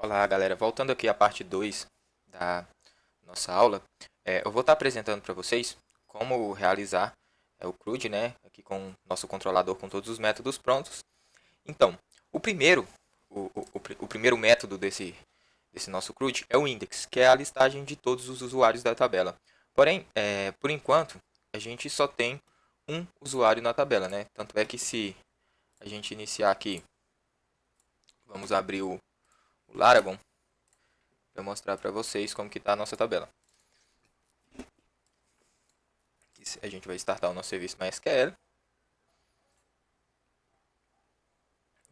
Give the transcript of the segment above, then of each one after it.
Olá, galera. Voltando aqui à parte 2 da nossa aula, eu vou estar apresentando para vocês como realizar o CRUD, né, aqui com o nosso controlador com todos os métodos prontos. Então, o primeiro, o primeiro método desse nosso CRUD é o index, que é a listagem de todos os usuários da tabela. Porém, por enquanto, a gente só tem um usuário na tabela, né? Tanto é que se a gente iniciar aqui, vamos abrir o Laragon para mostrar para vocês como que está a nossa tabela. A gente vai startar o nosso serviço MySQL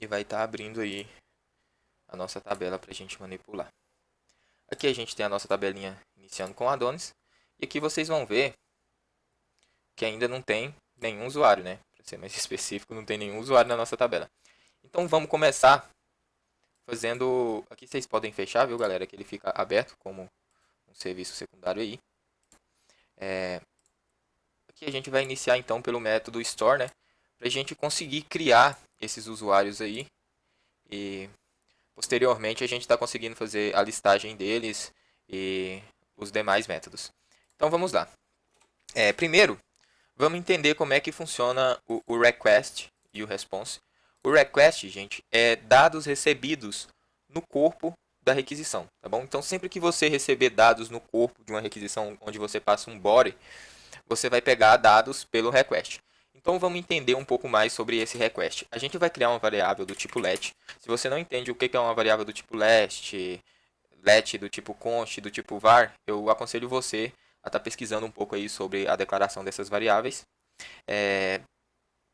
e vai estar abrindo aí a nossa tabela para a gente manipular. Aqui a gente tem a nossa tabelinha iniciando com Adonis e aqui vocês vão ver que ainda não tem nenhum usuário, né? Para ser mais específico, não tem nenhum usuário na nossa tabela. Então vamos começar fazendo... Aqui vocês podem fechar, viu, galera? Que ele fica aberto como um serviço secundário aí. Aqui a gente vai iniciar então pelo método store, né? Para a gente conseguir criar esses usuários aí. E posteriormente a gente está conseguindo fazer a listagem deles e os demais métodos. Então vamos lá. Primeiro, vamos entender como é que funciona o request e o response. O request, gente, é dados recebidos no corpo da requisição, tá bom? Então sempre que você receber dados no corpo de uma requisição onde você passa um body, você vai pegar dados pelo request. Então vamos entender um pouco mais sobre esse request. A gente vai criar uma variável do tipo let. Se você não entende o que é uma variável do tipo let do tipo const, do tipo var, eu aconselho você a estar pesquisando um pouco aí sobre a declaração dessas variáveis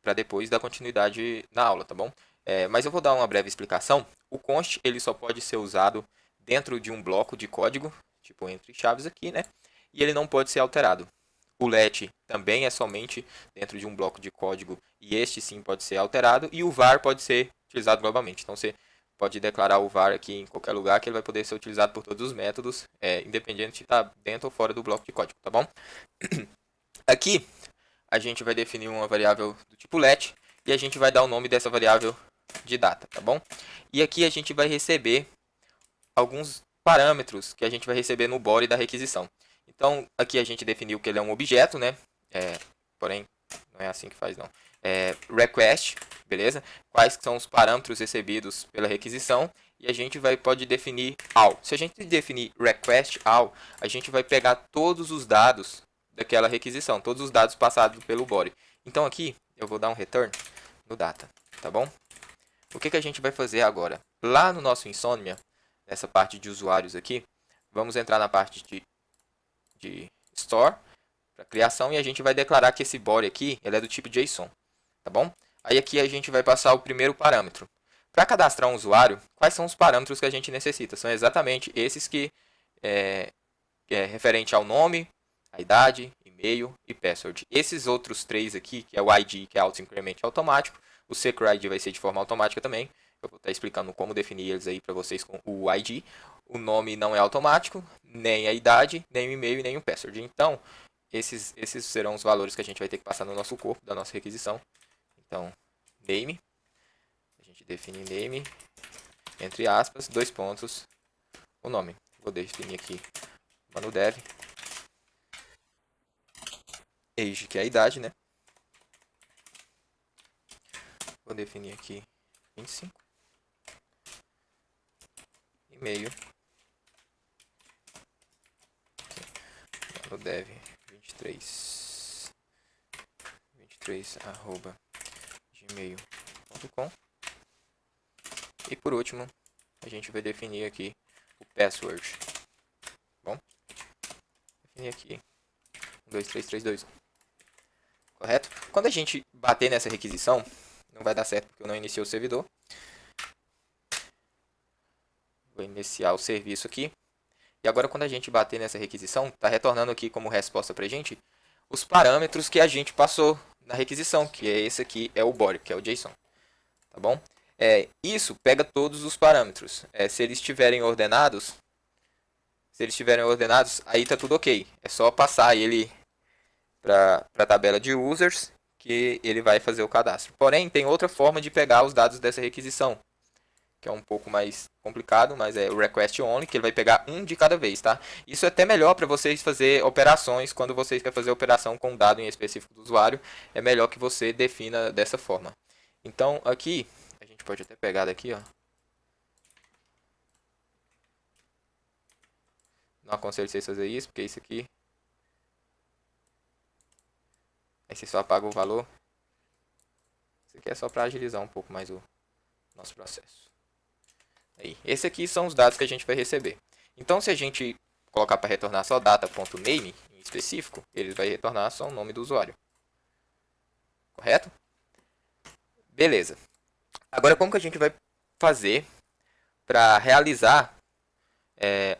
para depois dar continuidade na aula, tá bom? Mas eu vou dar uma breve explicação. O const ele só pode ser usado dentro de um bloco de código, tipo entre chaves aqui, né? E ele não pode ser alterado. O let também é somente dentro de um bloco de código e este sim pode ser alterado. E o var pode ser utilizado globalmente. Então você pode declarar o var aqui em qualquer lugar que ele vai poder ser utilizado por todos os métodos, independente de estar dentro ou fora do bloco de código, tá bom? Aqui a gente vai definir uma variável do tipo let e a gente vai dar o nome dessa variável de data, tá bom? E aqui a gente vai receber alguns parâmetros que a gente vai receber no body da requisição. Então, aqui a gente definiu que ele é um objeto, né? Porém, não é assim que faz, não. Request, beleza? Quais são os parâmetros recebidos pela requisição. E a gente pode definir all. Se a gente definir request all, a gente vai pegar todos os dados daquela requisição, todos os dados passados pelo body. Então aqui, eu vou dar um return no data, tá bom? O que a gente vai fazer agora? Lá no nosso Insomnia, nessa parte de usuários aqui, vamos entrar na parte de store, para criação, e a gente vai declarar que esse body aqui ele é do tipo JSON, tá bom? Aí aqui a gente vai passar o primeiro parâmetro. Para cadastrar um usuário, quais são os parâmetros que a gente necessita? São exatamente esses que é referente ao nome, a idade, e-mail e password. Esses outros três aqui, que é o ID, que é auto-increment automático, o secret vai ser de forma automática também. Eu vou estar explicando como definir eles aí para vocês com o ID. O nome não é automático, nem a idade, nem o e-mail e nem o password. Então, esses serão os valores que a gente vai ter que passar no nosso corpo da nossa requisição. Então, name, a gente define name, entre aspas, dois pontos, o nome. Vou definir aqui manudev, age, que é a idade, né? Vou definir aqui 25. E-mail. Manudev 23 arroba gmail.com. E por último, a gente vai definir aqui o password. Bom, definir aqui 12332. Correto? Quando a gente bater nessa requisição, não vai dar certo porque eu não iniciei o servidor. Vou iniciar o serviço aqui. E agora quando a gente bater nessa requisição, está retornando aqui como resposta para a gente os parâmetros que a gente passou na requisição, que é esse aqui, é o body, que é o JSON. Tá bom? Isso pega todos os parâmetros. Se eles estiverem ordenados, aí está tudo ok. É só passar ele para a tabela de users que ele vai fazer o cadastro. Porém, tem outra forma de pegar os dados dessa requisição, que é um pouco mais complicado, mas é o request only, que ele vai pegar um de cada vez, tá? Isso é até melhor para vocês fazer operações, quando vocês querem fazer operação com um dado em específico do usuário, é melhor que você defina dessa forma. Então, aqui, a gente pode até pegar daqui, ó. Não aconselho vocês fazer isso, porque isso aqui... Aí você só apaga o valor. Isso aqui é só para agilizar um pouco mais o nosso processo. Aí, esse aqui são os dados que a gente vai receber. Então, se a gente colocar para retornar só data.name em específico, ele vai retornar só o nome do usuário. Correto? Beleza. Agora, como que a gente vai fazer para realizar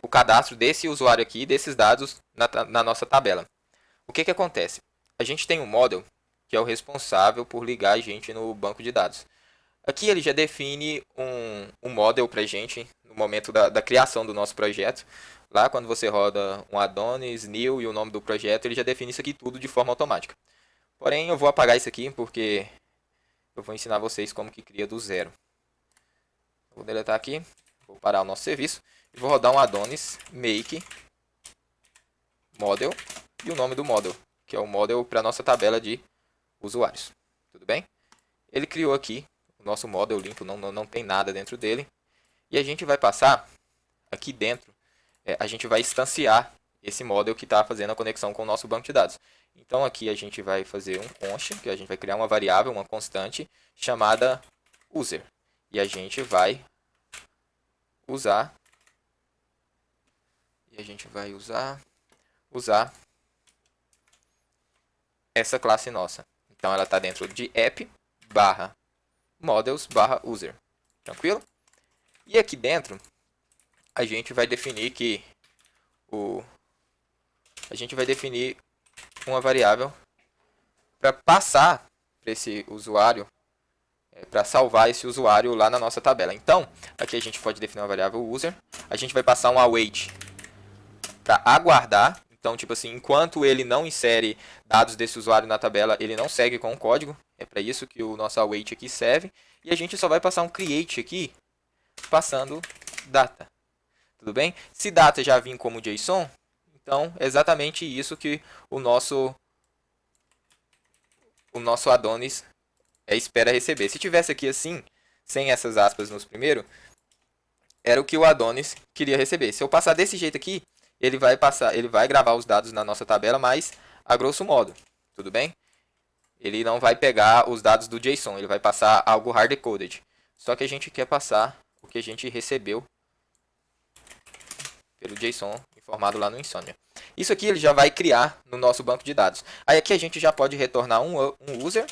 o cadastro desse usuário aqui, desses dados na nossa tabela? O que acontece? A gente tem um model que é o responsável por ligar a gente no banco de dados. Aqui ele já define um model para a gente no momento da criação do nosso projeto. Lá quando você roda um Adonis, new e o nome do projeto, ele já define isso aqui tudo de forma automática. Porém, eu vou apagar isso aqui porque eu vou ensinar vocês como que cria do zero. Vou deletar aqui, vou parar o nosso serviço e vou rodar um Adonis make model e o nome do model, que é o model para a nossa tabela de usuários. Tudo bem? Ele criou aqui o nosso model limpo, não tem nada dentro dele. E a gente vai passar aqui dentro, a gente vai instanciar esse model que está fazendo a conexão com o nosso banco de dados. Então aqui a gente vai fazer um const, que a gente vai criar uma variável, uma constante, chamada user. E a gente vai usar essa classe nossa. Então ela está dentro de app barra models barra user. Tranquilo? E aqui dentro a gente vai definir que a gente vai definir uma variável para passar para esse usuário, para salvar esse usuário lá na nossa tabela. Então, aqui a gente pode definir uma variável user, a gente vai passar um await para aguardar. Então, tipo assim, enquanto ele não insere dados desse usuário na tabela, ele não segue com o código. É para isso que o nosso await aqui serve. E a gente só vai passar um create aqui, passando data. Tudo bem? Se data já vir como JSON, então é exatamente isso que o nosso Adonis espera receber. Se tivesse aqui assim, sem essas aspas nos primeiros, era o que o Adonis queria receber. Se eu passar desse jeito aqui, ele vai gravar os dados na nossa tabela, mas a grosso modo, tudo bem? Ele não vai pegar os dados do JSON, ele vai passar algo hard-coded. Só que a gente quer passar o que a gente recebeu pelo JSON informado lá no Insomnia. Isso aqui ele já vai criar no nosso banco de dados. Aí aqui a gente já pode retornar um user,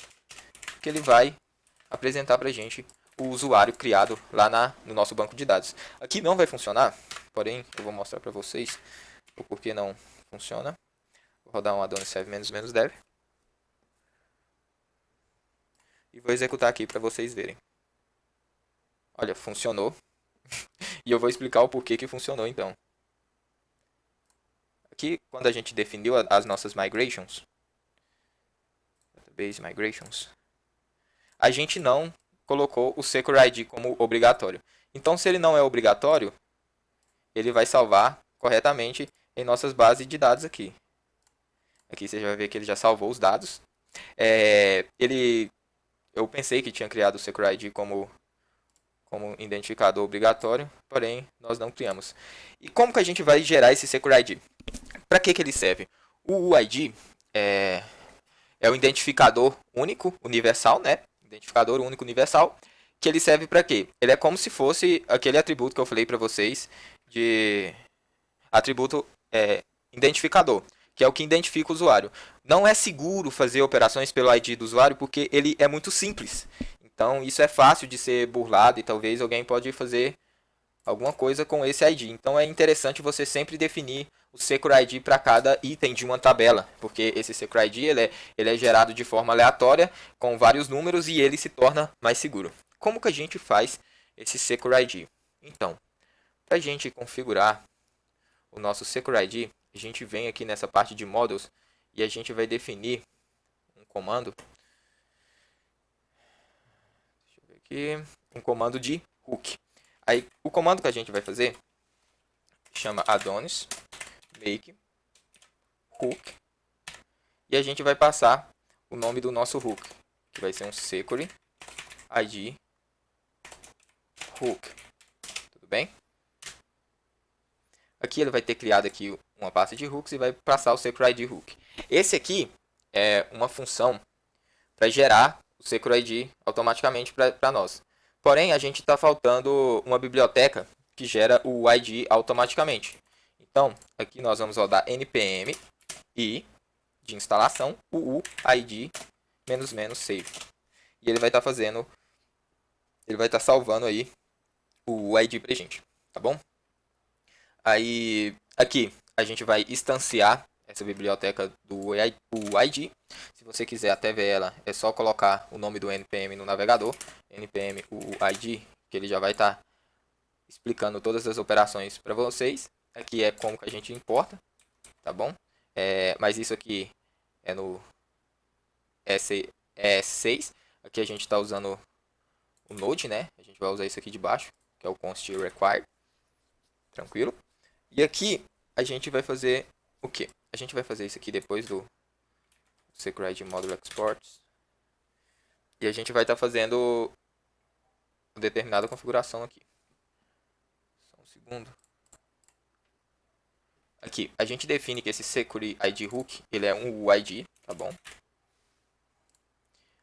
que ele vai apresentar para a gente o usuário criado lá no nosso banco de dados. Aqui não vai funcionar, porém eu vou mostrar para vocês o porquê não funciona. Vou rodar um Adonis serve -dev. E vou executar aqui para vocês verem. Olha, funcionou. E eu vou explicar o porquê que funcionou então. Aqui, quando a gente definiu as nossas migrations, database migrations, a gente não colocou o Secure ID como obrigatório. Então, se ele não é obrigatório, ele vai salvar corretamente em nossas bases de dados aqui. Aqui você vai ver que ele já salvou os dados. Eu pensei que tinha criado o Secure ID como identificador obrigatório, porém nós não criamos. E como que a gente vai gerar esse Secure ID? Para que ele serve? O UID é o identificador único, universal, né? Identificador único, universal, que ele serve para quê? Ele é como se fosse aquele atributo que eu falei para vocês, de atributo identificador, que é o que identifica o usuário. Não é seguro fazer operações pelo ID do usuário porque ele é muito simples. Então isso é fácil de ser burlado e talvez alguém pode fazer alguma coisa com esse ID. Então é interessante você sempre definir o Secure ID para cada item de uma tabela, porque esse Secure ID ele é gerado de forma aleatória, com vários números, e ele se torna mais seguro. Como que a gente faz esse Secure ID? Então, para a gente configurar o nosso Secure ID, a gente vem aqui nessa parte de Models e a gente vai definir um comando. Deixa eu ver aqui. Um comando de hook. Aí o comando que a gente vai fazer chama Adonis make hook e a gente vai passar o nome do nosso hook, que vai ser um security id hook. Tudo bem? Aqui ele vai ter criado aqui uma pasta de hooks e vai passar o security id hook. Esse aqui é uma função para gerar o security id automaticamente para nós. Porém, a gente está faltando uma biblioteca que gera o id automaticamente. Então, aqui nós vamos rodar npm i de instalação id --save. E ele vai estar fazendo, ele vai estar salvando aí o id pra gente, tá bom? Aí, aqui a gente vai instanciar essa biblioteca do id. Se você quiser até ver ela, é só colocar o nome do npm no navegador, npm id, que ele já vai estar explicando todas as operações para vocês. Aqui é como que a gente importa, tá bom? Mas isso aqui é no ES6. Aqui a gente está usando o Node, né? A gente vai usar isso aqui de baixo, que é o const require. Tranquilo? E aqui a gente vai fazer o quê? A gente vai fazer isso aqui depois do security module exports. E a gente vai estar fazendo uma determinada configuração aqui. Só um segundo. Aqui, a gente define que esse security id hook, ele é um UID, tá bom?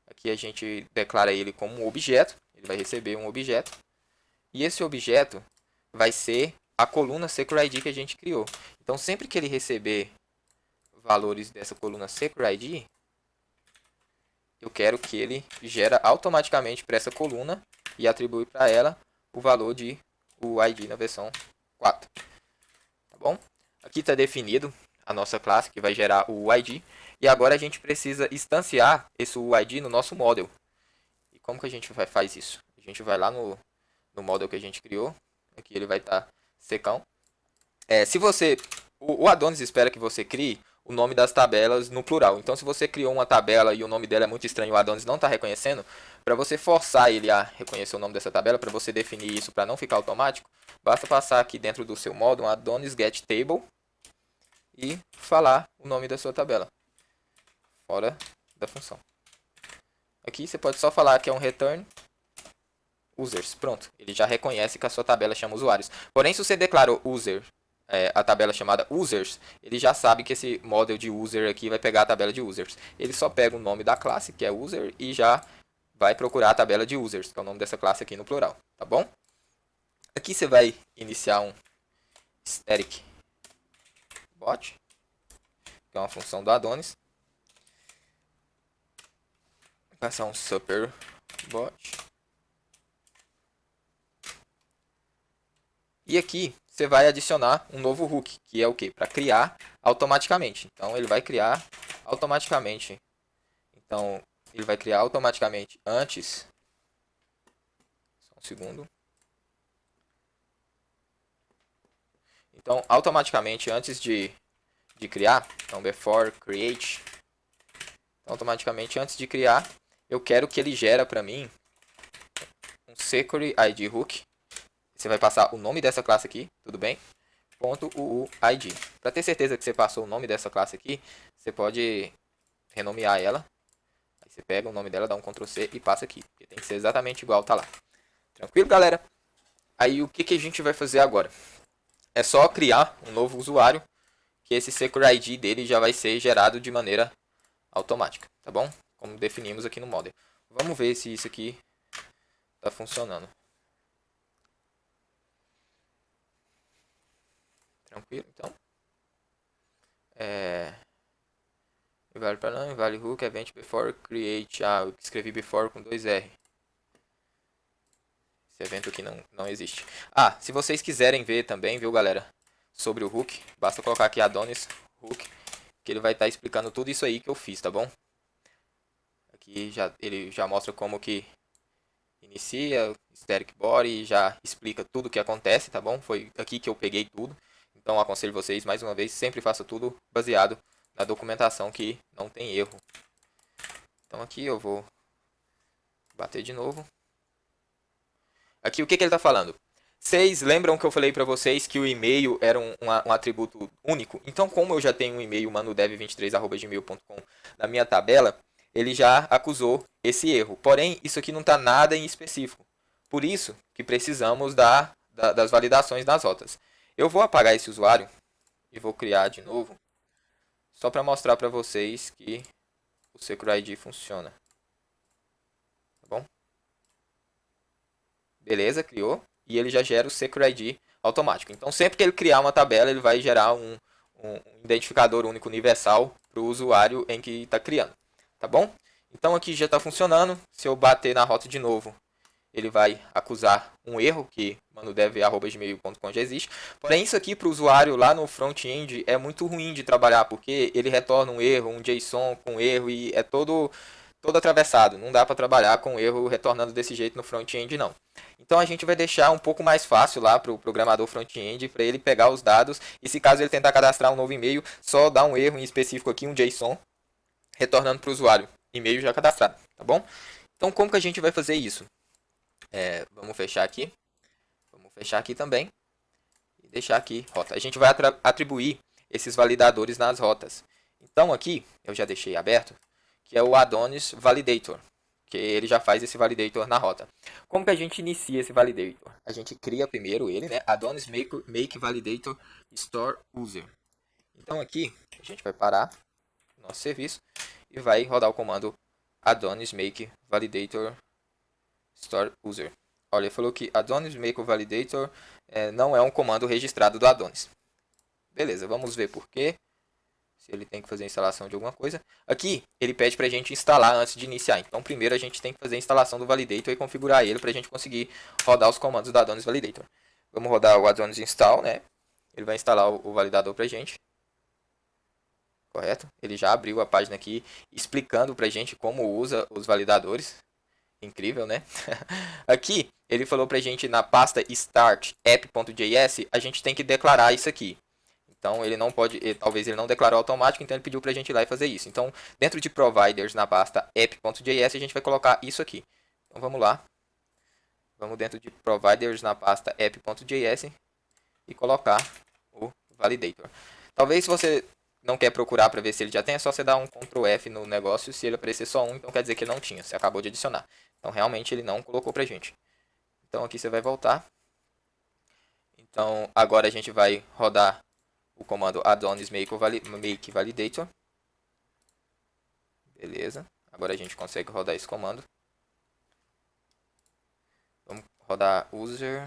Aqui a gente declara ele como um objeto, ele vai receber um objeto. E esse objeto vai ser a coluna security id que a gente criou. Então, sempre que ele receber valores dessa coluna security id, eu quero que ele gera automaticamente para essa coluna e atribui para ela o valor de UID na versão 4. Tá bom? Aqui está definido a nossa classe que vai gerar o UID. E agora a gente precisa instanciar esse UID no nosso model. E como que a gente faz isso? A gente vai lá no model que a gente criou. Aqui ele vai estar secão. Se você, o Adonis espera que você crie o nome das tabelas no plural. Então, se você criou uma tabela e o nome dela é muito estranho e o Adonis não está reconhecendo, para você forçar ele a reconhecer o nome dessa tabela, para você definir isso para não ficar automático, basta passar aqui dentro do seu módulo um Adonis get table e falar o nome da sua tabela, fora da função. Aqui você pode só falar que é um return users. Pronto, ele já reconhece que a sua tabela chama usuários. Porém, se você declarou user, a tabela chamada users, ele já sabe que esse model de user aqui vai pegar a tabela de users. Ele só pega o nome da classe, que é user, e já vai procurar a tabela de users, que é o nome dessa classe aqui no plural, tá bom? Aqui você vai iniciar um static bot, que é uma função do Adonis. Vou passar um super bot. E aqui você vai adicionar um novo hook, que é o que? Para criar automaticamente. Então ele vai criar automaticamente. Então ele vai criar automaticamente antes. Só um segundo. Então automaticamente antes de criar, então before create. Então, automaticamente antes de criar, eu quero que ele gera para mim um security id hook. Você vai passar o nome dessa classe aqui, tudo bem? .uuid. Para ter certeza que você passou o nome dessa classe aqui, você pode renomear ela. Aí você pega o nome dela, dá um Ctrl C e passa aqui. Porque tem que ser exatamente igual, tá lá. Tranquilo, galera? Aí o que a gente vai fazer agora? É só criar um novo usuário, que esse security ID dele já vai ser gerado de maneira automática, tá bom? Como definimos aqui no model. Vamos ver se isso aqui está funcionando. Tranquilo, então. Invalid para não, invalid hook, event before create. Eu escrevi before com 2R. Esse evento aqui não existe. Se vocês quiserem ver também, viu, galera, sobre o hook, basta colocar aqui Adonis hook, que ele vai estar explicando tudo isso aí que eu fiz, tá bom? Aqui ele já mostra como que inicia, static body, já explica tudo o que acontece, tá bom? Foi aqui que eu peguei tudo. Então aconselho vocês, mais uma vez, sempre faça tudo baseado na documentação que não tem erro. Então aqui eu vou bater de novo. Aqui o que ele está falando? Vocês lembram que eu falei para vocês que o e-mail era um atributo único? Então, como eu já tenho um e-mail manudev23@gmail.com na minha tabela, ele já acusou esse erro. Porém, isso aqui não está nada em específico. Por isso que precisamos das validações das rotas. Eu vou apagar esse usuário e vou criar de novo, só para mostrar para vocês que o SecurID funciona. Tá bom? Beleza, criou. E ele já gera o SecurID automático. Então, sempre que ele criar uma tabela, ele vai gerar um identificador único universal para o usuário em que está criando. Tá bom? Então, aqui já está funcionando. Se eu bater na rota de novo, ele vai acusar um erro, que manudev@gmail.com já existe. Porém, isso aqui para o usuário lá no front-end é muito ruim de trabalhar, porque ele retorna um erro, um JSON com erro, e é todo atravessado. Não dá para trabalhar com erro retornando desse jeito no front-end, não. Então a gente vai deixar um pouco mais fácil lá para o programador front-end, para ele pegar os dados, e se caso ele tentar cadastrar um novo e-mail, só dar um erro em específico aqui, um JSON, retornando para o usuário, e-mail já cadastrado, tá bom? Então como que a gente vai fazer isso? Vamos fechar aqui também, e deixar aqui rota. A gente vai atribuir esses validadores nas rotas. Então aqui, eu já deixei aberto, que é o Adonis Validator, que ele já faz esse validator na rota. Como que a gente inicia esse validator? A gente cria primeiro ele, né? Adonis make validator store user. Então aqui a gente vai parar o nosso serviço e vai rodar o comando Adonis make validator store user. Olha, ele falou que Adonis make validator não é um comando registrado do Adonis. Beleza, vamos ver por quê. Se ele tem que fazer a instalação de alguma coisa. Aqui, ele pede para a gente instalar antes de iniciar. Então, primeiro a gente tem que fazer a instalação do Validator e configurar ele para a gente conseguir rodar os comandos do Adonis Validator. Vamos rodar o Adonis Install, né? Ele vai instalar o validador para a gente. Correto? Ele já abriu a página aqui explicando para a gente como usa os validadores. Incrível, né? Aqui, ele falou para a gente na pasta start app.js, a gente tem que declarar isso aqui. Então, ele não pode, talvez ele não declarou automático, então ele pediu para a gente ir lá e fazer isso. Então, dentro de providers, na pasta app.js, a gente vai colocar isso aqui. Então, vamos lá. Vamos dentro de providers, na pasta app.js e colocar o validator. Talvez se você não quer procurar para ver se ele já tem, é só você dar um Ctrl F no negócio. Se ele aparecer só um, então quer dizer que ele não tinha, você acabou de adicionar. Então, realmente, ele não colocou para a gente. Então, aqui você vai voltar. Então, agora a gente vai rodar o comando Adonis make validator. Beleza. Agora a gente consegue rodar esse comando. Vamos rodar user.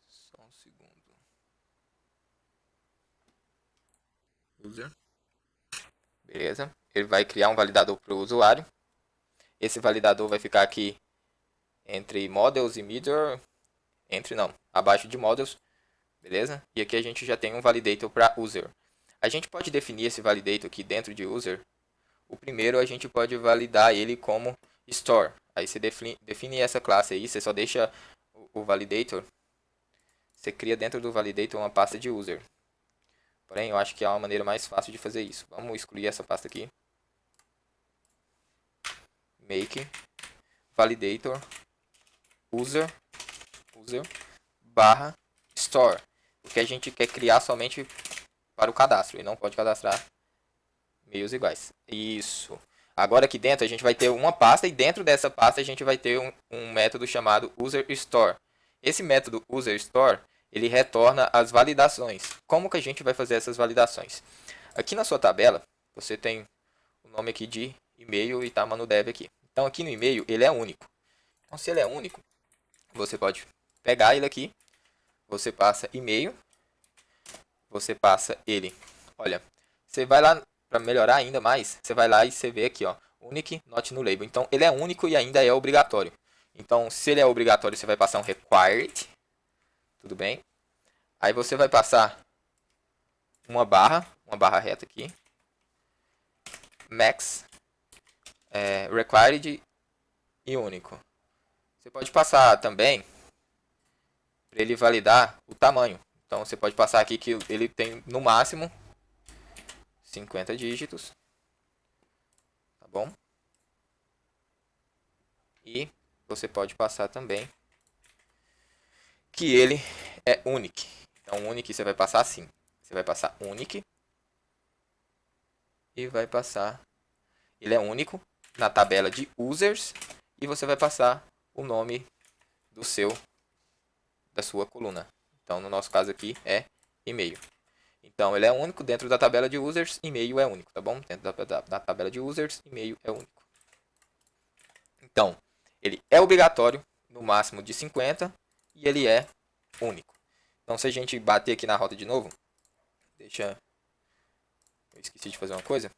Só um segundo. User. Beleza. Ele vai criar um validador para o usuário. Esse validador vai ficar aqui entre models e middle. Abaixo de models. Beleza? E aqui a gente já tem um validator para user. A gente pode definir esse validator aqui dentro de user. O primeiro a gente pode validar ele como store. Aí você define essa classe aí, você só deixa o validator. Você cria dentro do validator uma pasta de user. Porém, eu acho que é uma maneira mais fácil de fazer isso. Vamos excluir essa pasta aqui. Make validator user barra store. Porque a gente quer criar somente para o cadastro e não pode cadastrar meios iguais. Isso. Agora aqui dentro a gente vai ter uma pasta e dentro dessa pasta a gente vai ter um método chamado user_store. Esse método user_store, ele retorna as validações. Como que a gente vai fazer essas validações? Aqui na sua tabela, você tem o nome aqui de e-mail e tá manudev aqui. Então aqui no e-mail ele é único. Então se ele é único, você pode pegar ele aqui, você passa e-mail, você passa ele. Olha, você vai lá para melhorar ainda mais, você vai lá e você vê aqui, ó, unique not no label. Então ele é único e ainda é obrigatório. Então se ele é obrigatório, você vai passar um required, tudo bem? Aí você vai passar uma barra reta aqui, max, required e único. Você pode passar também para ele validar o tamanho. Então você pode passar aqui que ele tem no máximo 50 dígitos. Tá bom? E você pode passar também que ele é unique. Então, unique você vai passar assim. Você vai passar unique e vai passar... Ele é único na tabela de users e você vai passar o nome da sua coluna. Então, no nosso caso aqui é e-mail. Então, ele é único dentro da tabela de users, e-mail é único, tá bom? Dentro da tabela de users, e-mail é único. Então, ele é obrigatório, no máximo de 50, e ele é único. Então, se a gente bater aqui na rota de novo, eu esqueci de fazer uma coisa.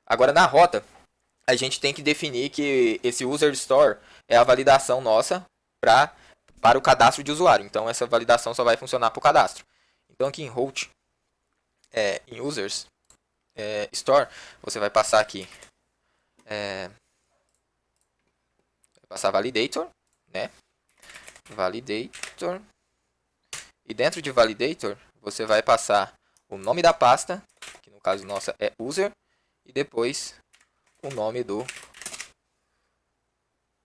Agora, na rota, a gente tem que definir que esse user store é a validação nossa para o cadastro de usuário. Então, essa validação só vai funcionar para o cadastro. Então, aqui em root, em users store, você vai passar aqui, vai passar validator, né? Validator. E dentro de validator, você vai passar o nome da pasta, que no caso nossa é user, e depois o nome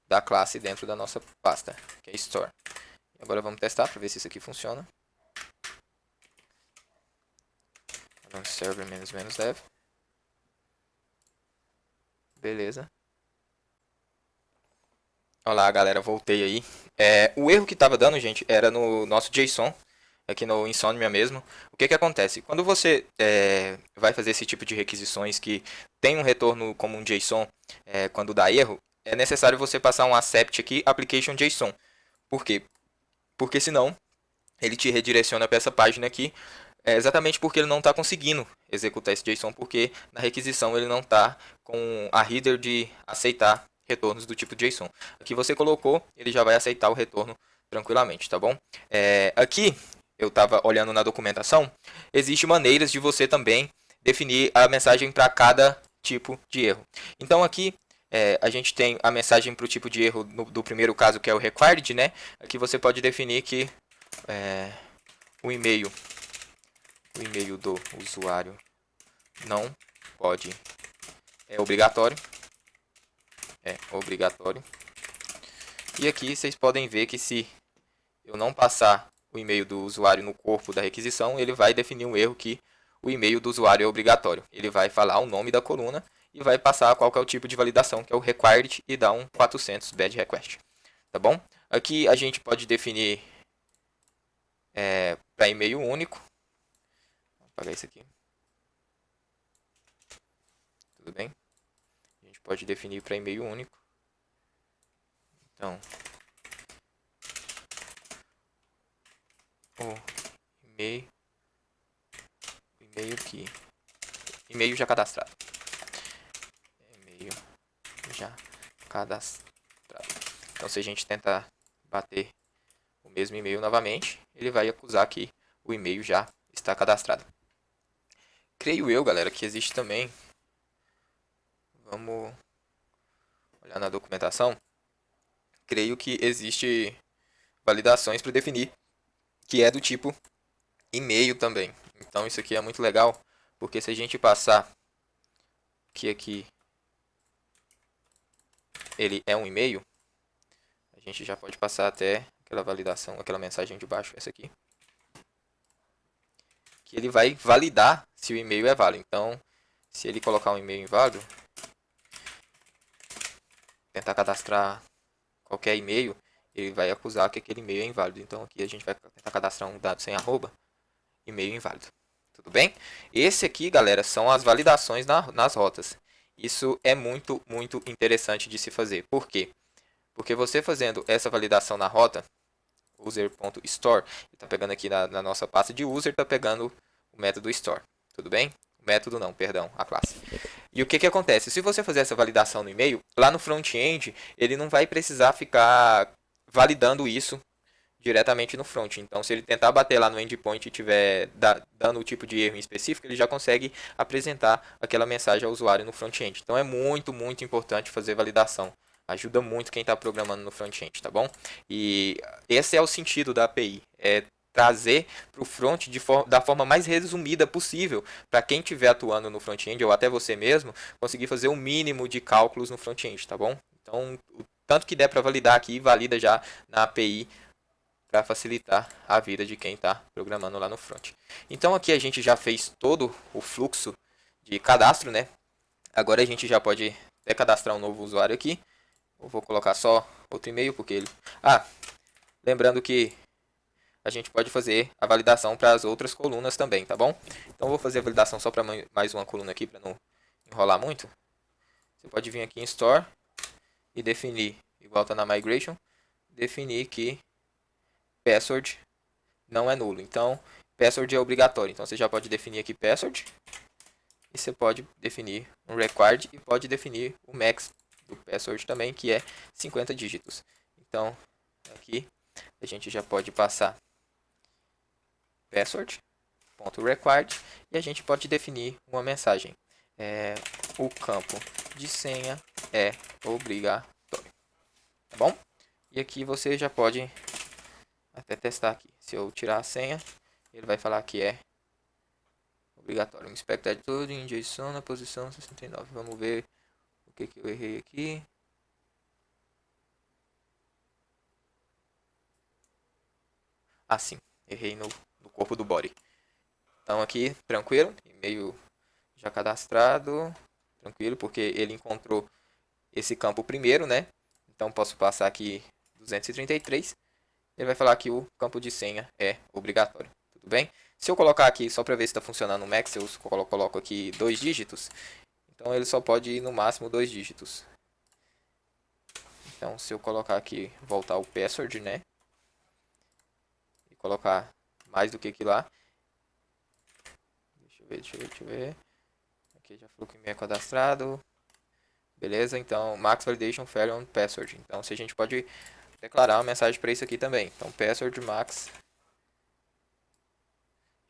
da classe dentro da nossa pasta, que é store. E agora vamos testar para ver se isso aqui funciona. Server -dev. Beleza. Olá, galera, voltei aí. O erro que estava dando, gente, era no nosso JSON, aqui no Insomnia mesmo. O que acontece? Quando você vai fazer esse tipo de requisições que tem um retorno como um JSON, quando dá erro, é necessário você passar um accept aqui, application JSON. Por quê? Porque senão ele te redireciona para essa página aqui, exatamente porque ele não está conseguindo executar esse JSON, porque na requisição ele não está com a header de aceitar retornos do tipo JSON. Aqui você colocou, ele já vai aceitar o retorno tranquilamente, tá bom? Aqui, eu estava olhando na documentação, existem maneiras de você também definir a mensagem para cada tipo de erro. Então aqui, a gente tem a mensagem para o tipo de erro do primeiro caso, que é o required, né? Aqui você pode definir que o e-mail do usuário não pode, é obrigatório. E aqui vocês podem ver que se eu não passar o e-mail do usuário no corpo da requisição, ele vai definir um erro que o e-mail do usuário é obrigatório. Ele vai falar o nome da coluna e vai passar qual que é o tipo de validação, que é o required, e dar um 400 bad request. Tá bom? Aqui a gente pode definir para e-mail único. Vou apagar isso aqui. Tudo bem? A gente pode definir para e-mail único. Então, o e-mail já cadastrado. E-mail já cadastrado. Então, se a gente tentar bater o mesmo e-mail novamente, ele vai acusar que o e-mail já está cadastrado. Creio eu, galera, que existe também. Vamos olhar na documentação. Creio que existe validações para definir que é do tipo e-mail também. Então isso aqui é muito legal, porque se a gente passar que aqui ele é um e-mail, a gente já pode passar até aquela validação, aquela mensagem de baixo, essa aqui, que ele vai validar se o e-mail é válido. Então, se ele colocar um e-mail inválido, tentar cadastrar qualquer e-mail, ele vai acusar que aquele e-mail é inválido. Então aqui a gente vai tentar cadastrar um dado sem arroba, e-mail inválido. Tudo bem? Esse aqui, galera, são as validações nas rotas. Isso é muito, muito interessante de se fazer. Por quê? Porque você fazendo essa validação na rota, user.store, está pegando aqui na nossa pasta de user, está pegando o método store. Tudo bem? Método não, perdão, a classe. E o que acontece? Se você fazer essa validação no e-mail, lá no front-end, ele não vai precisar ficar validando isso diretamente no front. Então, se ele tentar bater lá no endpoint e estiver dando o tipo de erro em específico, ele já consegue apresentar aquela mensagem ao usuário no front-end. Então, é muito, muito importante fazer validação. Ajuda muito quem está programando no front-end, tá bom? E esse é o sentido da API. Trazer para o front da forma mais resumida possível, para quem estiver atuando no front-end, ou até você mesmo, conseguir fazer o mínimo de cálculos no front-end, tá bom? Então, o tanto que der para validar aqui, valida já na API para facilitar a vida de quem está programando lá no front. Então aqui a gente já fez todo o fluxo de cadastro, né? Agora a gente já pode até cadastrar um novo usuário aqui. Eu vou colocar só outro e-mail porque ele... lembrando que a gente pode fazer a validação para as outras colunas também, tá bom? Então eu vou fazer a validação só para mais uma coluna aqui para não enrolar muito. Você pode vir aqui em Store e definir, igual está na Migration, definir que password não é nulo. Então, password é obrigatório. Então, você já pode definir aqui password. E você pode definir um required e pode definir o max do password também, que é 50 dígitos. Então, aqui a gente já pode passar password.required e a gente pode definir uma mensagem. O campo de senha é obrigatório. Tá bom? E aqui você já pode até testar aqui. Se eu tirar a senha, ele vai falar que é obrigatório. Inspected tudo em JSON na posição 69. Vamos ver o que eu errei aqui. Sim, errei no corpo do body. Então aqui, tranquilo, e-mail já cadastrado, tranquilo, porque ele encontrou esse campo primeiro, né? Então posso passar aqui 233. Ele vai falar que o campo de senha é obrigatório, tudo bem? Se eu colocar aqui, só para ver se está funcionando o Max, eu coloco aqui 2 dígitos. Então ele só pode ir no máximo 2 dígitos. Então se eu colocar aqui, voltar o password, né? E colocar mais do que aquilo lá. Deixa eu ver. Aqui já falou que o e-mail é cadastrado. Beleza, então max validation failure on password. Então se a gente pode declarar uma mensagem para isso aqui também. Então password max.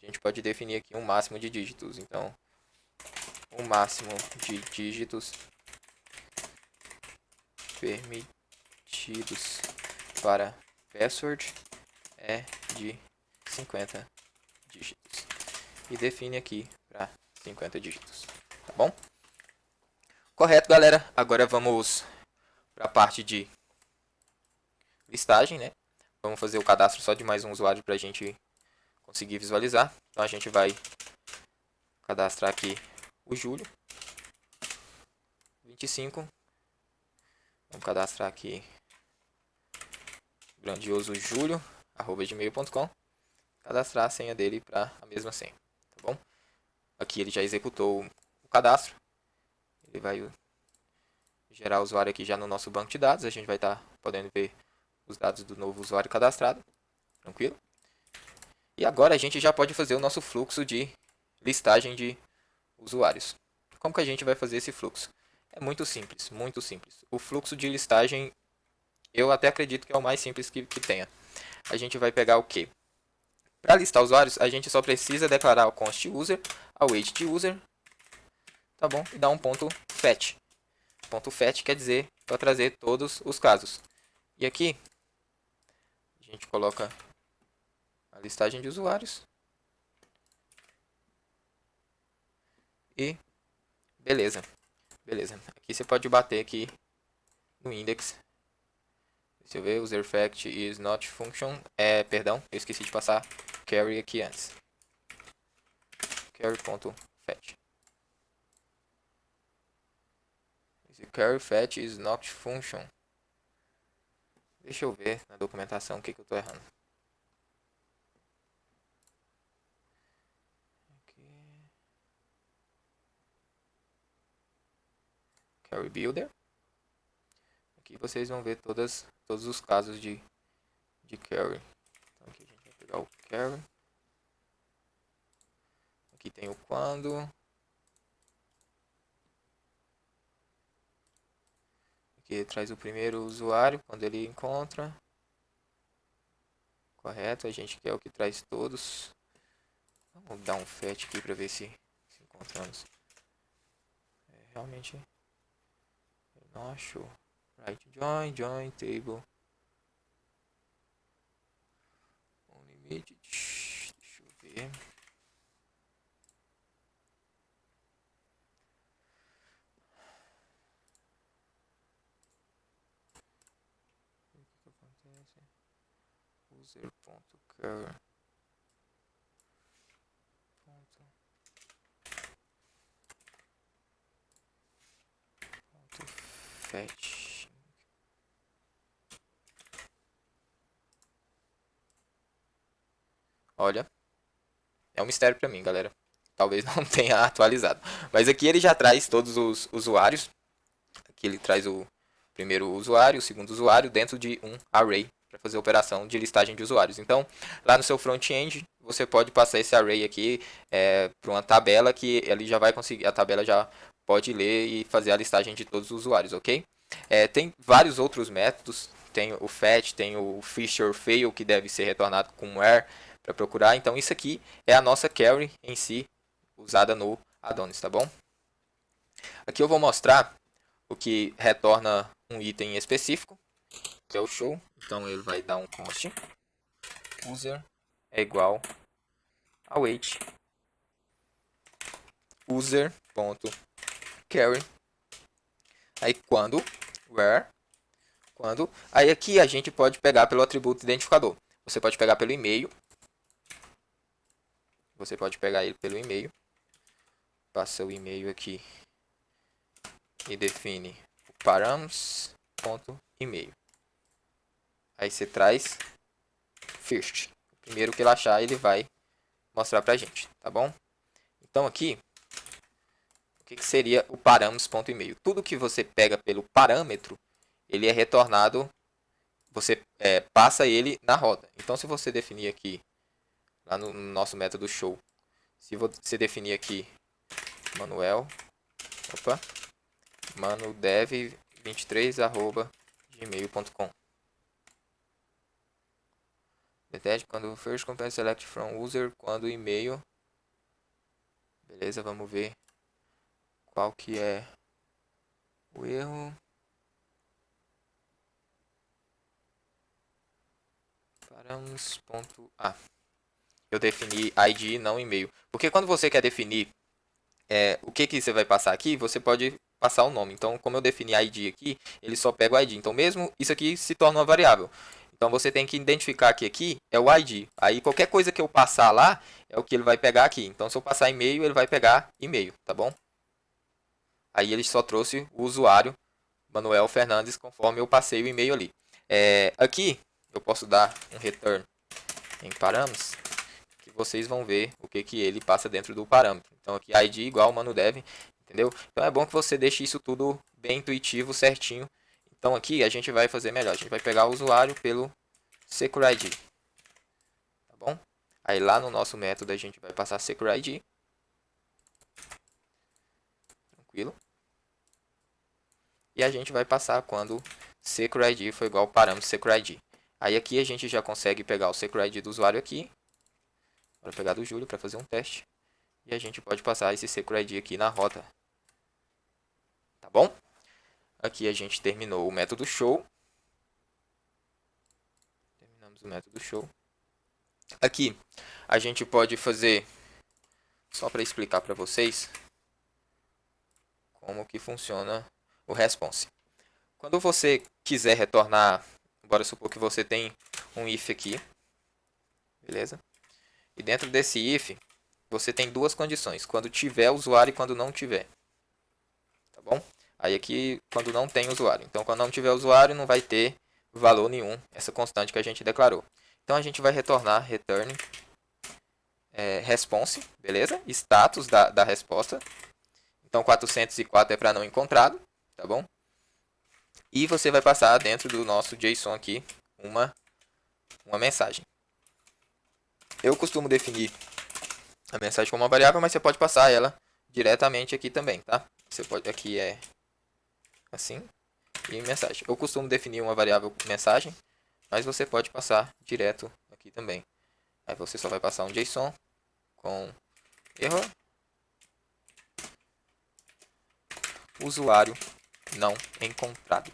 A gente pode definir aqui um máximo de dígitos. Então o máximo de dígitos permitidos para password é de 50 dígitos. E define aqui para 50 dígitos. Tá bom? Correto, galera. Agora vamos para a parte de listagem, né? Vamos fazer o cadastro só de mais um usuário para a gente conseguir visualizar. Então a gente vai cadastrar aqui o Júlio 25. Vamos cadastrar aqui grandioso Júlio @gmail.com. Cadastrar a senha dele para a mesma senha, tá bom? Aqui ele já executou o cadastro. Ele vai gerar o usuário aqui já no nosso banco de dados. A gente vai estar podendo ver os dados do novo usuário cadastrado. Tranquilo? E agora a gente já pode fazer o nosso fluxo de listagem de usuários. Como que a gente vai fazer esse fluxo? É muito simples, muito simples. O fluxo de listagem, eu até acredito que é o mais simples que tenha. A gente vai pegar o quê? Para listar usuários, a gente só precisa declarar o const user, await de user, tá bom? E dar um ponto fetch. Ponto fetch quer dizer para trazer todos os casos. E aqui a gente coloca a listagem de usuários. E beleza. Beleza. Aqui você pode bater aqui no index. Deixa eu ver, user fact is not function. Perdão, eu esqueci de passar carry aqui antes. Carry.fetch. Carry fetch is not function. Deixa eu ver na documentação o que eu estou errando. Carry builder. Aqui vocês vão ver todos os casos de carry. Então aqui a gente vai pegar o carry. Aqui tem o quando. Aqui traz o primeiro usuário quando ele encontra. Correto, a gente quer o que traz todos. Vamos dar um fetch aqui para ver se encontramos. Realmente eu não acho. Right, join table. Unlimited. Deixa eu ver. O que acontece? user.curve fetch. Olha, é um mistério para mim, galera. Talvez não tenha atualizado. Mas aqui ele já traz todos os usuários. Aqui ele traz o primeiro usuário, o segundo usuário, dentro de um array para fazer a operação de listagem de usuários. Então, lá no seu front-end, você pode passar esse array aqui para uma tabela que ele já vai conseguir, a tabela já pode ler e fazer a listagem de todos os usuários, ok? Tem vários outros métodos, tem o fetch, tem o Fisher fail, que deve ser retornado com where para procurar. Então, isso aqui é a nossa query em si, usada no Adonis, tá bom? Aqui eu vou mostrar o que retorna um item específico, que é o show. Então ele vai dar um const user é igual ao weight user.carry. Aí quando where, quando, aí aqui a gente pode pegar pelo atributo identificador. Você pode pegar pelo e-mail. Você pode pegar ele pelo e-mail. Passa o e-mail aqui e define o params.email. Aí você traz first. O primeiro que ele achar, ele vai mostrar pra gente, tá bom? Então aqui, o que seria o params.email? Tudo que você pega pelo parâmetro, ele é retornado, você passa ele na roda. Então se você definir aqui, lá no nosso método show, se você definir aqui manudev23@gmail.com. Detect quando first compare select from user, quando e-mail. Beleza, vamos ver qual que é o erro. Params.a. Eu defini ID, não e-mail. Porque quando você quer definir o que você vai passar aqui, você pode passar o nome. Então, como eu defini ID aqui, ele só pega o ID. Então, mesmo isso aqui se torna uma variável. Então, você tem que identificar que aqui é o ID. Aí, qualquer coisa que eu passar lá, é o que ele vai pegar aqui. Então, se eu passar e-mail, ele vai pegar e-mail, tá bom? Aí, ele só trouxe o usuário, Manuel Fernandes, conforme eu passei o e-mail ali. Aqui, eu posso dar um return em params, que vocês vão ver o que ele passa dentro do parâmetro. Então, aqui, ID igual manudev, entendeu? Então, é bom que você deixe isso tudo bem intuitivo, certinho. Então, aqui, a gente vai fazer melhor. A gente vai pegar o usuário pelo SecureID. Tá bom? Aí, lá no nosso método, a gente vai passar SecureID. Tranquilo. E a gente vai passar quando SecureID for igual ao parâmetro SecureID. Aí, aqui, a gente já consegue pegar o SecureID do usuário aqui. Bora pegar do Júlio para fazer um teste. E a gente pode passar esse SecureID aqui na rota. Tá bom? Aqui a gente terminou o método show. Terminamos o método show. Aqui a gente pode fazer, só para explicar para vocês, como que funciona o response. Quando você quiser retornar, bora supor que você tem um if aqui. Beleza? E dentro desse if, você tem duas condições. Quando tiver usuário e quando não tiver. Tá bom? Aí aqui, quando não tem usuário. Então, quando não tiver usuário, não vai ter valor nenhum, essa constante que a gente declarou. Então, a gente vai retornar return response, beleza? Status da resposta. Então, 404 é para não encontrado, tá bom? E você vai passar dentro do nosso JSON aqui uma mensagem. Eu costumo definir a mensagem como uma variável, mas você pode passar ela diretamente aqui também, tá? Você pode, aqui é assim, e mensagem. Eu costumo definir uma variável mensagem, mas você pode passar direto aqui também. Aí você só vai passar um JSON com erro, usuário não encontrado.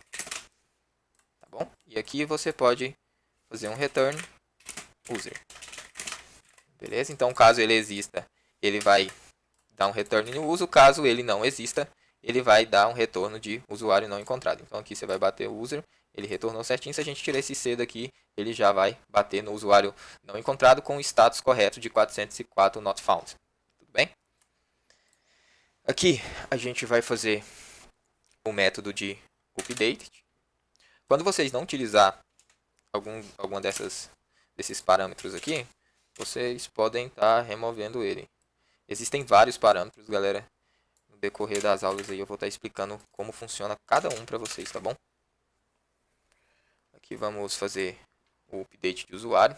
Tá bom? E aqui você pode fazer um return user. Beleza? Então, caso ele exista, ele vai dar um return no uso. Caso ele não exista, ele vai dar um retorno de usuário não encontrado. Então, aqui você vai bater o user ele retornou certinho. Se a gente tirar esse C daqui, ele já vai bater no usuário não encontrado com o status correto de 404 not found. Tudo bem? Aqui a gente vai fazer o método de update. Quando vocês não utilizar alguma desses parâmetros aqui, vocês podem estar removendo ele. Existem vários parâmetros, galera. No decorrer das aulas aí eu vou estar explicando como funciona cada um para vocês, tá bom? Aqui vamos fazer o update de usuário.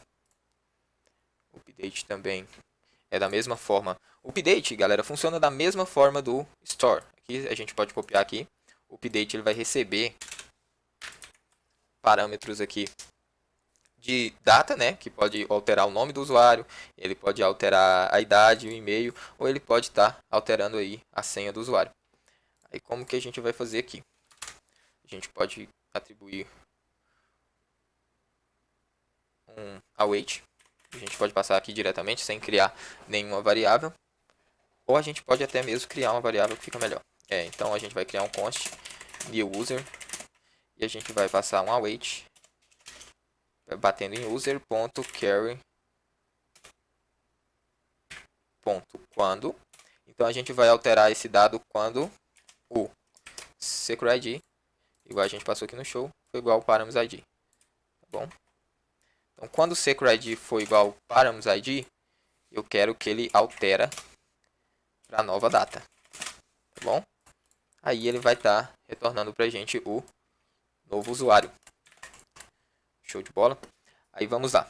O update também é da mesma forma. O update, galera, funciona da mesma forma do store. Aqui a gente pode copiar aqui. O update ele vai receber parâmetros aqui de data, né, que pode alterar o nome do usuário, ele pode alterar a idade, o e-mail, ou ele pode estar alterando aí a senha do usuário. Aí como que a gente vai fazer aqui? A gente pode atribuir um await. A gente pode passar aqui diretamente sem criar nenhuma variável, ou a gente pode até mesmo criar uma variável que fica melhor. Então a gente vai criar um const new user e a gente vai passar um await batendo em user.carry quando. Então a gente vai alterar esse dado quando o secret id, igual a gente passou aqui no show, foi igual ao params id. Tá bom? Então quando o secret id for igual ao params id, eu quero que ele altera para a nova data. Tá bom? Aí ele vai estar retornando para a gente o novo usuário. Show de bola. Aí vamos lá.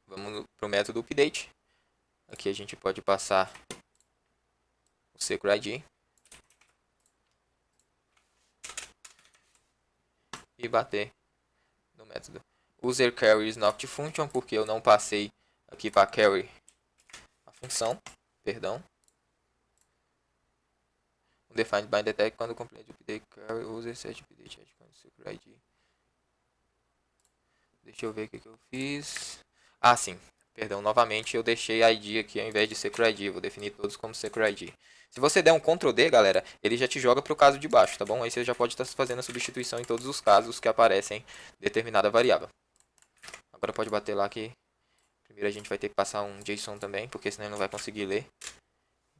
Vamos para o método update. Aqui a gente pode passar o secret id e bater no método user carry is not function, porque eu não passei aqui para carry a função, perdão. Defined by detect quando complete update carry user set update secret id. Deixa eu ver o que eu fiz. Ah, sim. Perdão, novamente eu deixei ID aqui ao invés de secret id. Vou definir todos como secret id. Se você der um Ctrl D, galera, ele já te joga para o caso de baixo, tá bom? Aí você já pode estar fazendo a substituição em todos os casos que aparecem determinada variável. Agora pode bater lá que primeiro a gente vai ter que passar um JSON também, porque senão ele não vai conseguir ler.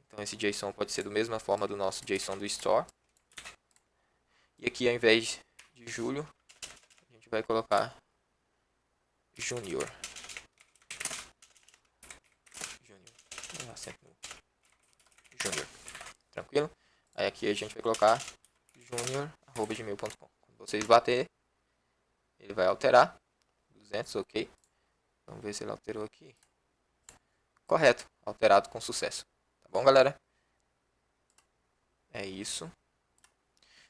Então esse JSON pode ser da mesma forma do nosso JSON do store. E aqui ao invés de Júlio, a gente vai colocar Junior. Junior. Tranquilo? Aí aqui a gente vai colocar junior@gmail.com. Quando vocês bater, ele vai alterar. 200, ok. Vamos ver se ele alterou aqui. Correto. Alterado com sucesso. Tá bom, galera? É isso.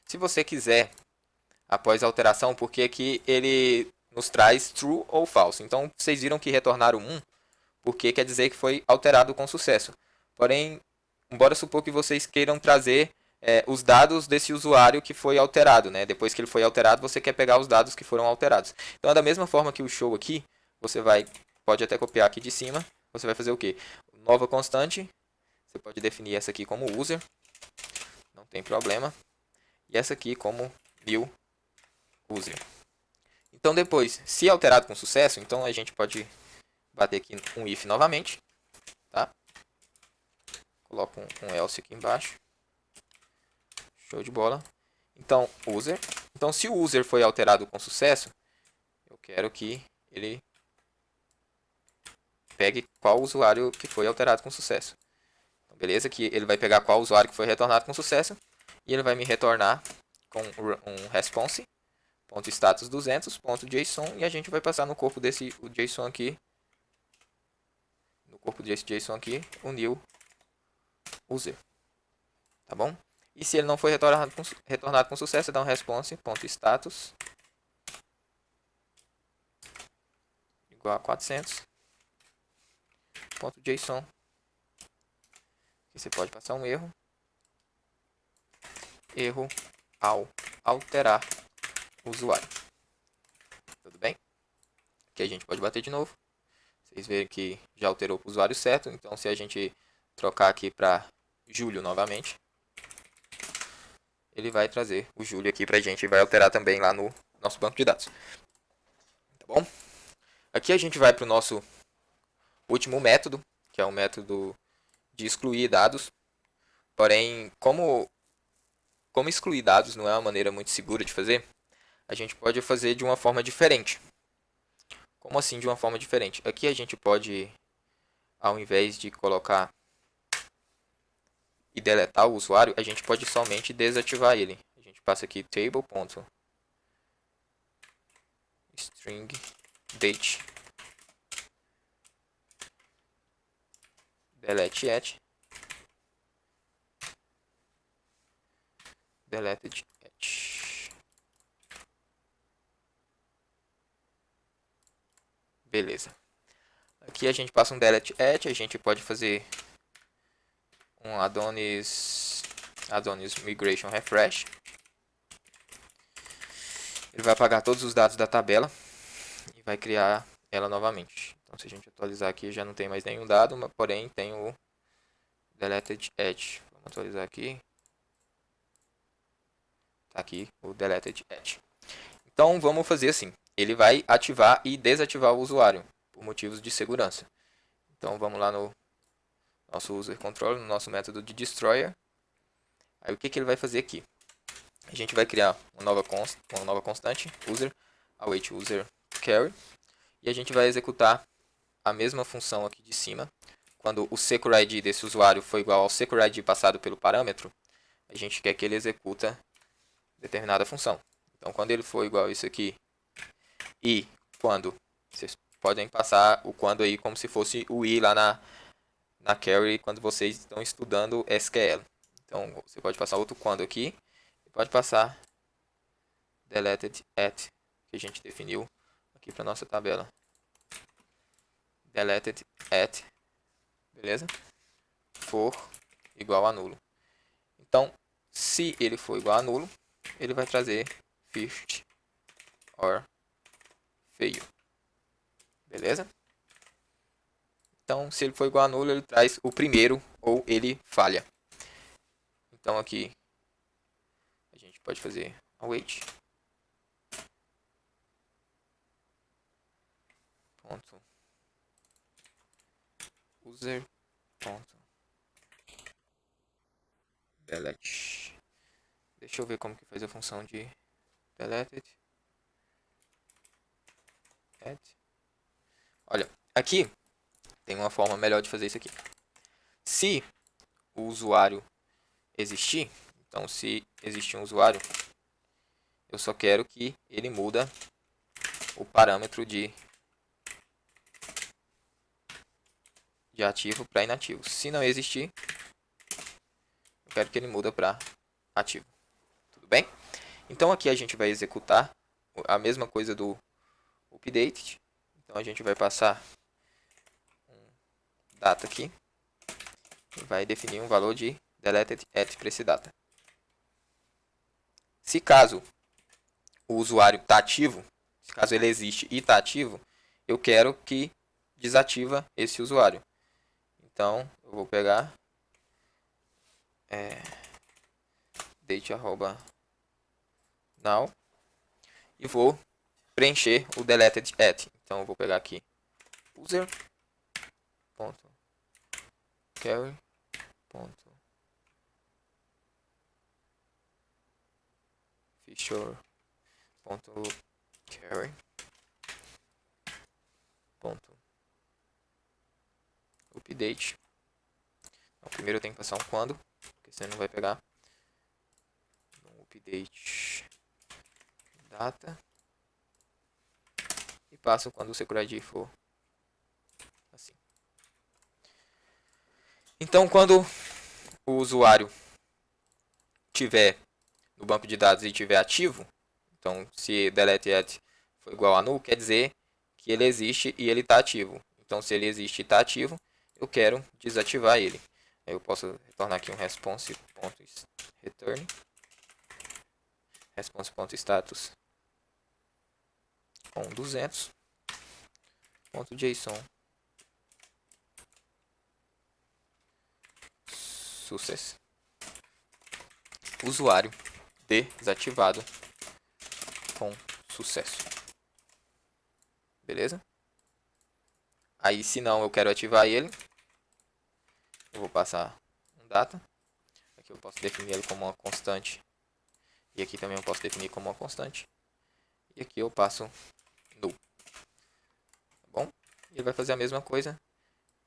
Se você quiser, após a alteração, porque aqui ele nos traz true ou false. Então, vocês viram que retornaram 1, porque quer dizer que foi alterado com sucesso. Porém, embora supor que vocês queiram trazer os dados desse usuário que foi alterado, né? Depois que ele foi alterado, você quer pegar os dados que foram alterados. Então, é da mesma forma que o show aqui, você pode até copiar aqui de cima, você vai fazer o quê? Nova constante, você pode definir essa aqui como user, não tem problema. E essa aqui como new user. Então depois, se alterado com sucesso, então a gente pode bater aqui um if novamente, tá? Coloco um else aqui embaixo. Show de bola. Então, user. Então, se o user foi alterado com sucesso, eu quero que ele pegue qual usuário que foi alterado com sucesso. Então, beleza? Que ele vai pegar qual usuário que foi retornado com sucesso e ele vai me retornar com um response.status 200.json e a gente vai passar no corpo desse JSON aqui, no corpo desse JSON aqui, o new user. Tá bom? E se ele não foi retornado com sucesso, dá um response.status igual a 400.json. Aqui você pode passar um erro ao alterar o usuário. Tudo bem? Aqui a gente pode bater de novo. Vocês verem que já alterou para o usuário certo. Então, se a gente trocar aqui para Júlio novamente, ele vai trazer o Júlio aqui para a gente e vai alterar também lá no nosso banco de dados. Tá bom? Aqui a gente vai para o nosso último método, que é o método de excluir dados. Porém, como excluir dados não é uma maneira muito segura de fazer, a gente pode fazer de uma forma diferente. Como assim de uma forma diferente? Aqui a gente pode, ao invés de colocar e deletar o usuário, a gente pode somente desativar ele. A gente passa aqui table.string date delete at deleted at. Beleza. Aqui a gente passa um delete at, a gente pode fazer um Adonis migration refresh. Ele vai apagar todos os dados da tabela e vai criar ela novamente. Então, se a gente atualizar aqui, já não tem mais nenhum dado, mas porém tem o deleted at. Vamos atualizar aqui. Tá aqui o deleted at. Então, vamos fazer assim. Ele vai ativar e desativar o usuário por motivos de segurança. Então, vamos lá no nosso user control, no nosso método de destroyer. Aí, o que ele vai fazer aqui? A gente vai criar uma nova constante, user, await user carry, e a gente vai executar a mesma função aqui de cima. Quando o SecurID desse usuário for igual ao SecurID passado pelo parâmetro, a gente quer que ele executa determinada função. Então, quando ele for igual a isso aqui, e quando, vocês podem passar o quando aí como se fosse o i lá na carry quando vocês estão estudando SQL. Então, você pode passar outro quando aqui, e pode passar deleted at, que a gente definiu aqui para nossa tabela. Deleted at, beleza? For igual a nulo. Então, se ele for igual a nulo, ele vai trazer first or fail. Beleza? Então, se ele for igual a nulo, ele traz o primeiro ou ele falha. Então, aqui a gente pode fazer await ponto user ponto delete. Deixa eu ver como que faz a função de deleted at. Olha, aqui tem uma forma melhor de fazer isso aqui. Se o usuário existir, então se existir um usuário, eu só quero que ele muda o parâmetro de ativo para inativo. Se não existir, eu quero que ele muda para ativo. Tudo bem? Então aqui a gente vai executar a mesma coisa do update. Então a gente vai passar um data aqui e vai definir um valor de deleted at para esse data. Se caso o usuário está ativo, se caso ele existe e está ativo, eu quero que desativa esse usuário. Então eu vou pegar date@now e vou preencher o deleted at. Então eu vou pegar aqui user ponto carry ponto feature ponto carry ponto update. Então, primeiro eu tenho que passar um quando, porque senão não vai pegar. Um update data e passo quando o SecurID for assim. Então, quando o usuário tiver no banco de dados e tiver ativo, então se delete at for igual a null, quer dizer que ele existe e ele está ativo. Então, se ele existe e está ativo, eu quero desativar ele. Aí eu posso retornar aqui um response.return response.status com 200.json success usuário desativado com sucesso. Beleza? Aí, se não, eu quero ativar ele. Eu vou passar um data. Aqui eu posso definir ele como uma constante. E aqui também eu posso definir como uma constante. E aqui eu passo null. Tá bom? E ele vai fazer a mesma coisa.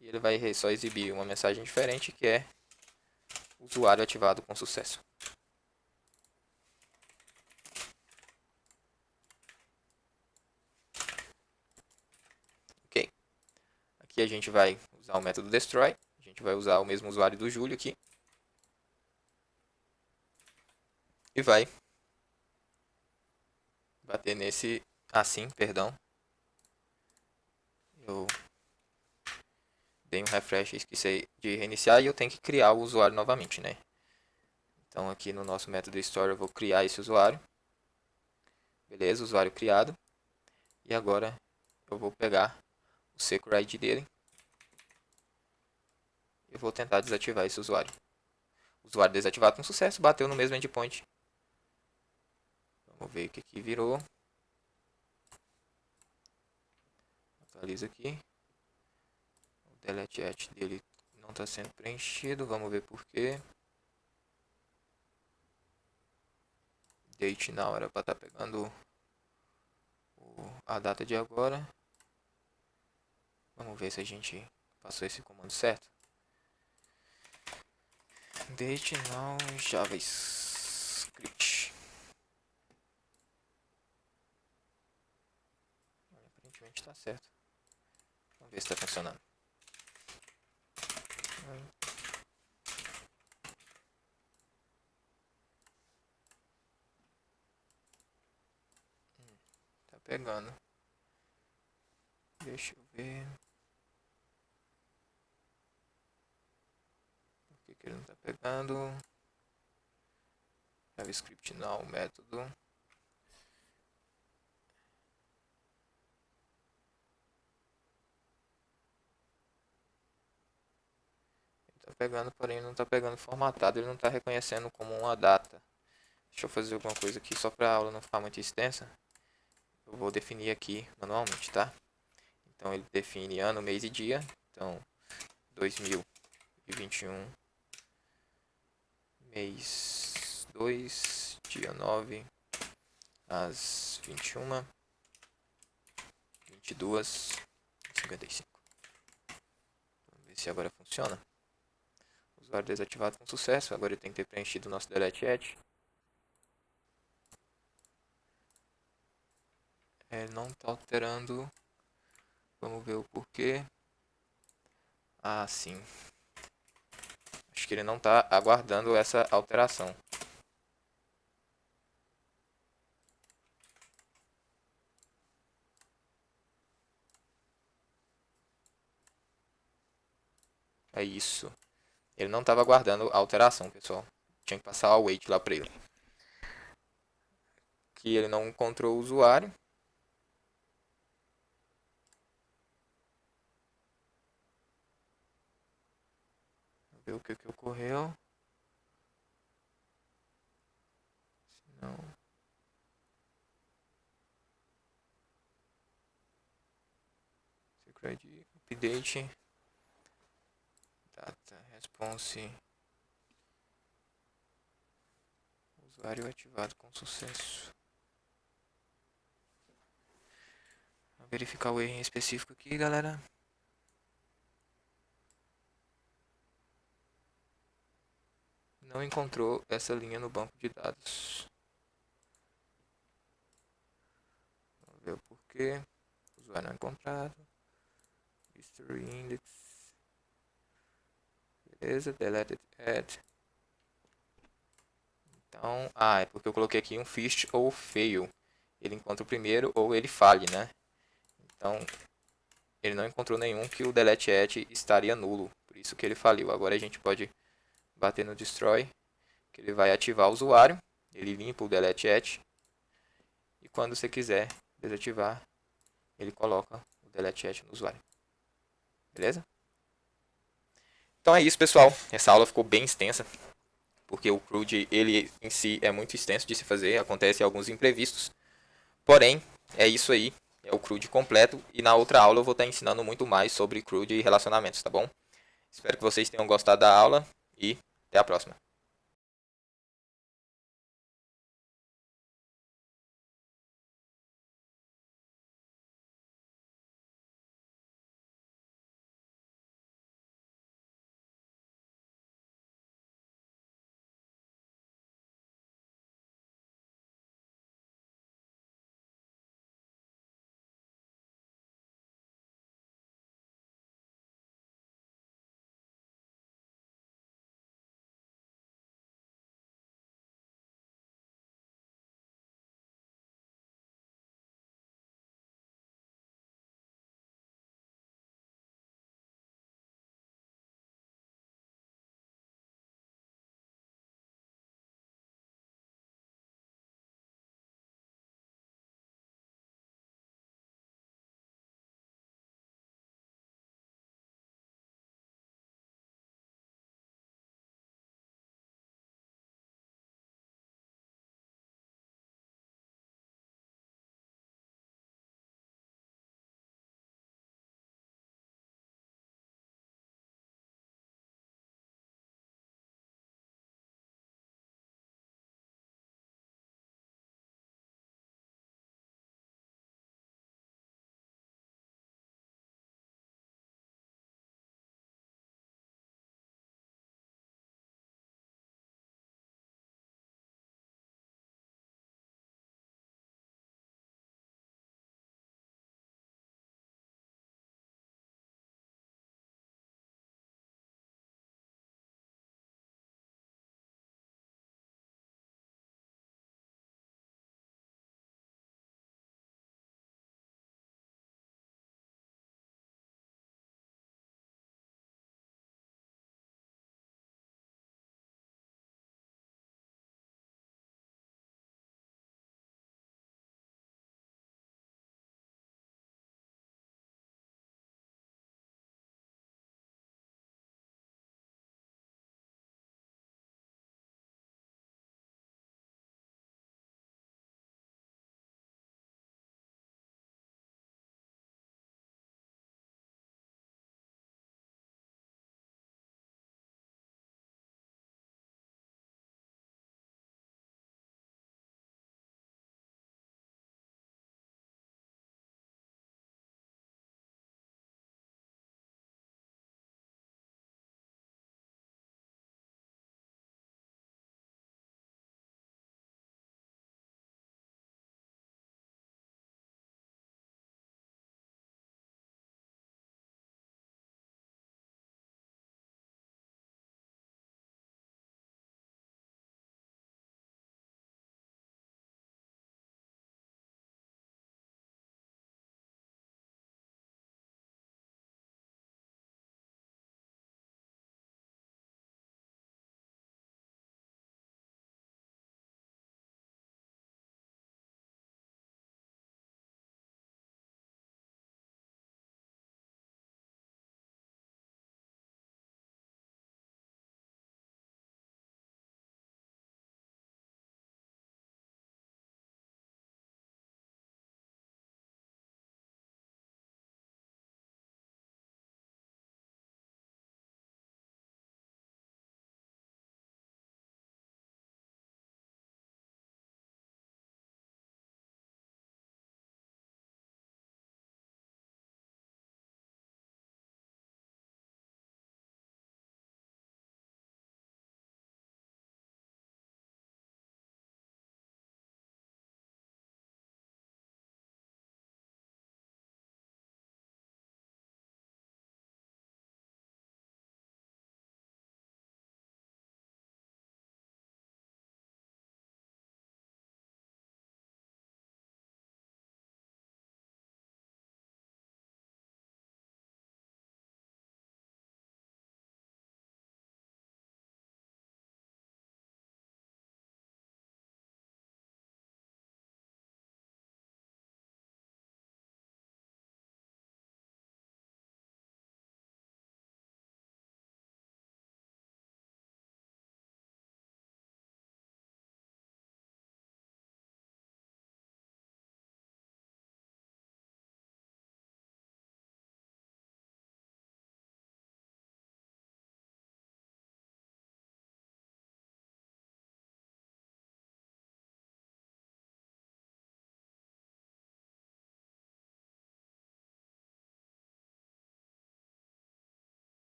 E ele vai só exibir uma mensagem diferente, que é usuário ativado com sucesso. Ok. Aqui a gente vai usar o método destroy. A gente vai usar o mesmo usuário do Júlio aqui. E vai bater nesse assim, perdão. Eu dei um refresh e esqueci de reiniciar e eu tenho que criar o usuário novamente, né? Então aqui no nosso método store eu vou criar esse usuário. Beleza, usuário criado. E agora eu vou pegar o Secure ID dele. E vou tentar desativar esse usuário. Usuário desativado com sucesso, bateu no mesmo endpoint. Vamos ver o que virou. Atualiza aqui. O delete at dele não está sendo preenchido. Vamos ver por quê. Date now era para estar pegando a data de agora. Vamos ver se a gente passou esse comando certo. Date now JavaScript. Aparentemente está certo. Vamos ver se está funcionando. Tá pegando. Deixa eu ver. Por que ele não tá pegando? JavaScript não, método. Ele tá pegando, porém não tá pegando formatado. Ele não tá reconhecendo como uma data. Deixa eu fazer alguma coisa aqui só pra aula não ficar muito extensa. Eu vou definir aqui manualmente, tá? Então ele define ano, mês e dia. Então 2021, mês 2, dia 9, às 21, 22, 55. Vamos ver se agora funciona. Usuário desativado com sucesso. Agora ele tem que ter preenchido o nosso delete at. Ele não está alterando. Vamos ver o porquê. Ah, sim. Acho que ele não está aguardando essa alteração. É isso. Ele não estava aguardando a alteração, pessoal. Tinha que passar o wait lá para ele. Que ele não encontrou o usuário. Vamos ver o que ocorreu. Não. Secret update. Data response. Usuário ativado com sucesso. Vou verificar o erro em específico aqui, galera. Não encontrou essa linha no banco de dados. Vamos ver o porquê. Usuário não encontrado. History index. Beleza, deleted add. Então, é porque eu coloquei aqui um first ou fail. Ele encontra o primeiro ou ele falhe, né? Então, ele não encontrou nenhum que o delete at estaria nulo. Por isso que ele faliu. Agora a gente pode bater no destroy, que ele vai ativar o usuário. Ele limpa o delete at. E quando você quiser desativar, ele coloca o delete at no usuário. Beleza? Então é isso, pessoal. Essa aula ficou bem extensa, porque o CRUD ele em si é muito extenso de se fazer, acontece alguns imprevistos. Porém, é isso aí. É o CRUD completo. E na outra aula eu vou estar ensinando muito mais sobre CRUD e relacionamentos, tá bom? Espero que vocês tenham gostado da aula e até a próxima.